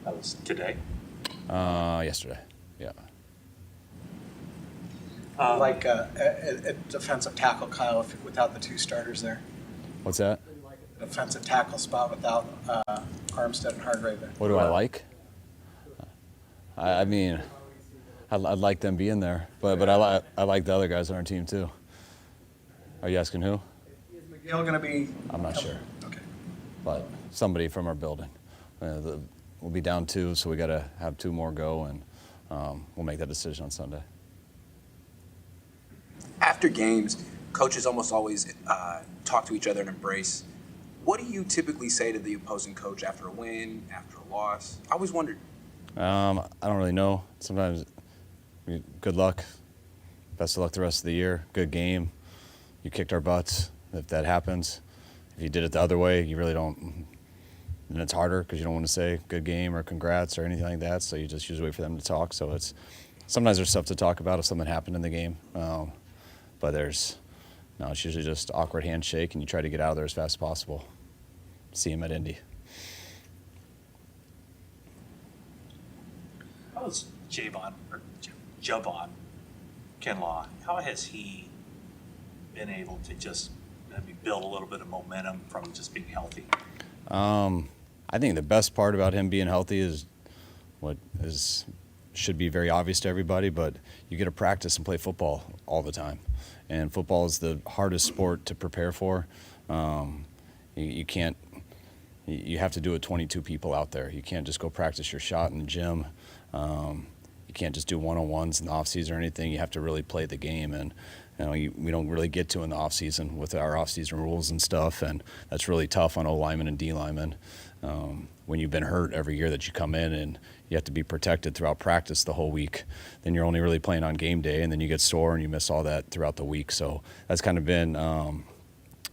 That was today. Yesterday. Yeah. Like a defensive tackle, Kyle, without the two starters there. What's that? Defensive tackle spot without Armstead and Hargrave there. What do I like? I mean, I'd like them being there, but I like the other guys on our team too. Are you asking who? Is McGill going to be? I'm not sure. Okay. But somebody from our building. We'll be down 2, so we got to have 2 more go, and we'll make that decision on Sunday. After games, coaches almost always talk to each other and embrace. What do you typically say to the opposing coach after a win, after a loss? I always wondered. I don't really know. Sometimes, good luck. Best of luck the rest of the year. Good game. You kicked our butts. If that happens, if you did it the other way, you really don't. And it's harder because you don't want to say good game or congrats or anything like that. So you just usually wait for them to talk. So sometimes there's stuff to talk about if something happened in the game. But it's usually just awkward handshake, and you try to get out of there as fast as possible. See him at Indy. How is Javon Kinlaw? How has he been able to just maybe build a little bit of momentum from just being healthy? I think the best part about him being healthy is should be very obvious to everybody, but you get to practice and play football all the time. And football is the hardest sport to prepare for. You can't. You have to do it 22 people out there. You can't just go practice your shot in the gym. You can't just do one-on-ones in the off-season or anything. You have to really play the game, and we don't really get to in the off-season with our off-season rules and stuff, and that's really tough on O linemen and D linemen. When you've been hurt every year that you come in and you have to be protected throughout practice the whole week, then you're only really playing on game day, and then you get sore and you miss all that throughout the week. So that's kind of been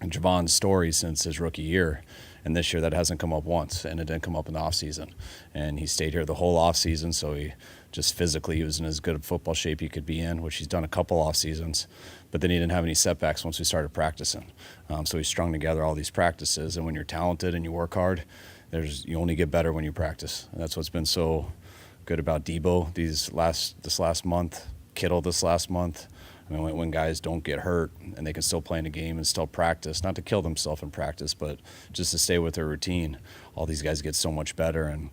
Javon's story since his rookie year. And this year that hasn't come up once, and it didn't come up in the offseason. And he stayed here the whole offseason, so he just physically he was in as good a football shape he could be in, which he's done a couple off seasons. But then he didn't have any setbacks once we started practicing. So he strung together all these practices, and when you're talented and you work hard, you only get better when you practice. And that's what's been so good about Debo this last month, Kittle this last month. I mean, when guys don't get hurt and they can still play in a game and still practice, not to kill themselves in practice, but just to stay with their routine, all these guys get so much better, and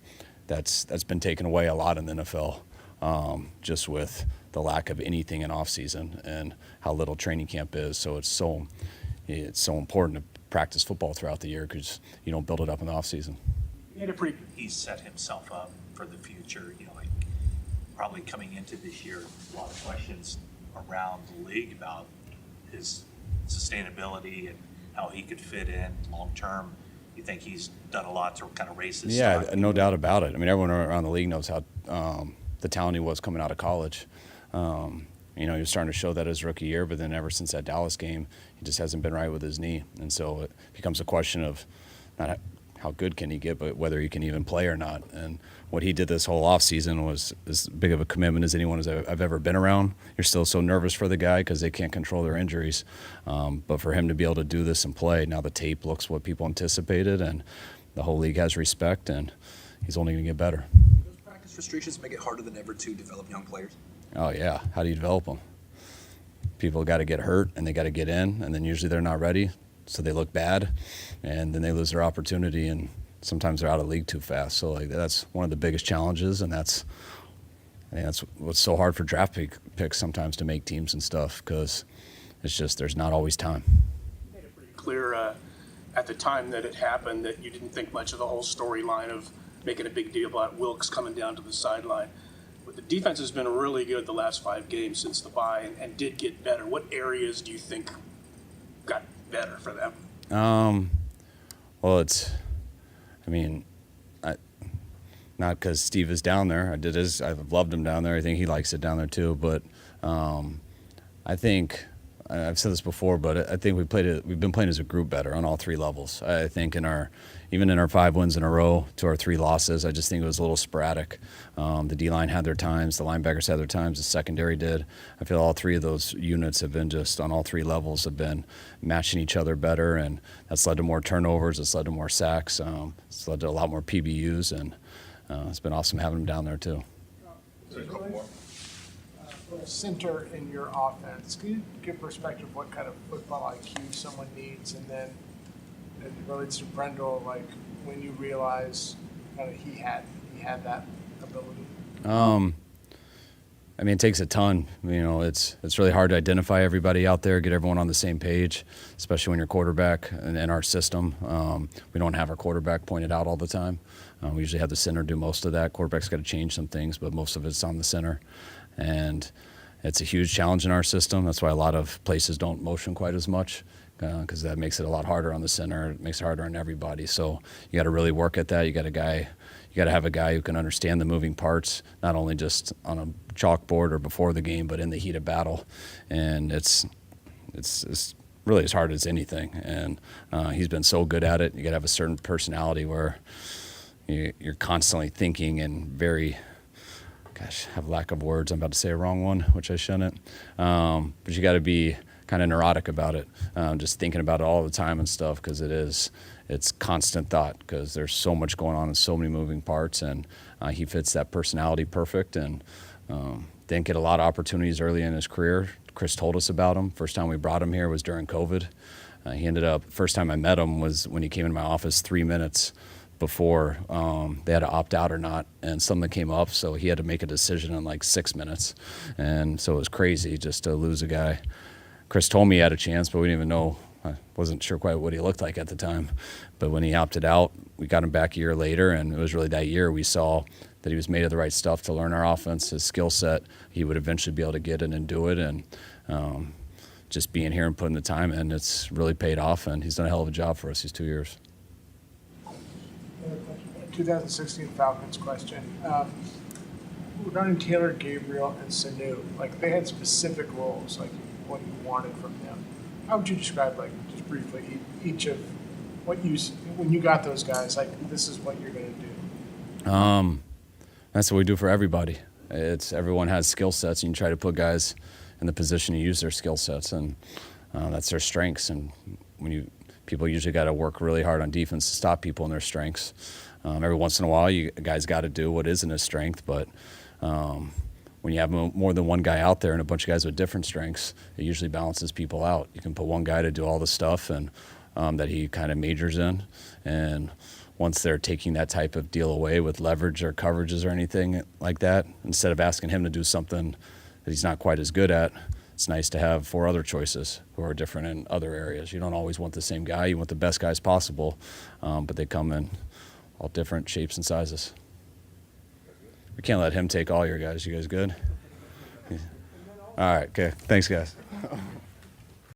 that's been taken away a lot in the NFL, just with the lack of anything in off season and how little training camp is. So it's so important to practice football throughout the year because you don't build it up in the off season. He's set himself up for the future. Like probably coming into this year, a lot of questions around the league about his sustainability and how he could fit in long term. You think he's done a lot to kind of raise his stock? No doubt about it. I mean, everyone around the league knows how the talent he was coming out of college. He was starting to show that his rookie year, but then ever since that Dallas game, he just hasn't been right with his knee. And so it becomes a question of not how good can he get, but whether he can even play or not. And what he did this whole offseason was as big of a commitment as anyone I've ever been around. You're still so nervous for the guy because they can't control their injuries. But for him to be able to do this and play, now the tape looks what people anticipated, and the whole league has respect, and he's only going to get better. Those practice restrictions make it harder than ever to develop young players? Oh, yeah. How do you develop them? People got to get hurt, and they got to get in, and then usually they're not ready. So they look bad, and then they lose their opportunity, and sometimes they're out of the league too fast. So that's one of the biggest challenges, and that's what's so hard for draft picks sometimes to make teams and stuff because it's just there's not always time. You made it pretty clear at the time that it happened that you didn't think much of the whole storyline of making a big deal about Wilkes coming down to the sideline. But the defense has been really good the last 5 games since the bye and did get better. What areas do you think got better for them? Well, not because Steve is down there. I've loved him down there. I think he likes it down there too. But I think I've said this before, but I think we've been playing as a group better on all 3 levels. I think even in our 5 wins in a row to our 3 losses, I just think it was a little sporadic. The D-line had their times, the linebackers had their times, the secondary did. I feel all 3 of those units have been just on all 3 levels have been matching each other better, and that's led to more turnovers. It's led to more sacks. It's led to a lot more PBUs, and it's been awesome having him down there too. Center in your offense. Can you give perspective of what kind of football IQ someone needs, and then as it relates to Brendel, like when you realize kind of he had that ability? I mean, it takes a ton. You know, it's really hard to identify everybody out there, get everyone on the same page, especially when you're quarterback and in our system. We don't have our quarterback pointed out all the time. We usually have the center do most of that. Quarterback's got to change some things, but most of it's on the center. And it's a huge challenge in our system. That's why a lot of places don't motion quite as much, because that makes it a lot harder on the center. It makes it harder on everybody. So you got to really work at that. You got to have a guy who can understand the moving parts, not only just on a chalkboard or before the game, but in the heat of battle. And it's really as hard as anything. And he's been so good at it. You got to have a certain personality where you're constantly thinking and very, gosh, I have a lack of words. I'm about to say a wrong one, which I shouldn't. But you got to be kind of neurotic about it, just thinking about it all the time and stuff, because it's constant thought, because there's so much going on and so many moving parts, and he fits that personality perfect, and didn't get a lot of opportunities early in his career. Chris told us about him. First time we brought him here was during COVID. He ended up, first time I met him was when he came into my office 3 minutes before they had to opt out or not, and something came up, so he had to make a decision in like 6 minutes. And so it was crazy just to lose a guy. Chris told me he had a chance, but we didn't even know. I wasn't sure quite what he looked like at the time. But when he opted out, we got him back a year later, and it was really that year we saw that he was made of the right stuff to learn our offense, his skill set. He would eventually be able to get in and do it, and just being here and putting the time in, it's really paid off, and he's done a hell of a job for us these 2 years. 2016 Falcons question. Regarding Taylor, Gabriel, and Sanu, like they had specific roles, like what you wanted from them. How would you describe, like just briefly, each of what you, when you got those guys, like this is what you're going to do? That's what we do for everybody. Everyone has skill sets, and you try to put guys in the position to use their skill sets, and that's their strengths. And people usually got to work really hard on defense to stop people in their strengths. Every once in a while, you guys got to do what isn't his strength, but when you have more than one guy out there and a bunch of guys with different strengths, it usually balances people out. You can put one guy to do all the stuff and that he kind of majors in, and once they're taking that type of deal away with leverage or coverages or anything like that, instead of asking him to do something that he's not quite as good at, it's nice to have 4 other choices who are different in other areas. You don't always want the same guy. You want the best guys possible, but they come in all different shapes and sizes. We can't let him take all your guys. You guys good? All right, okay. Thanks, guys.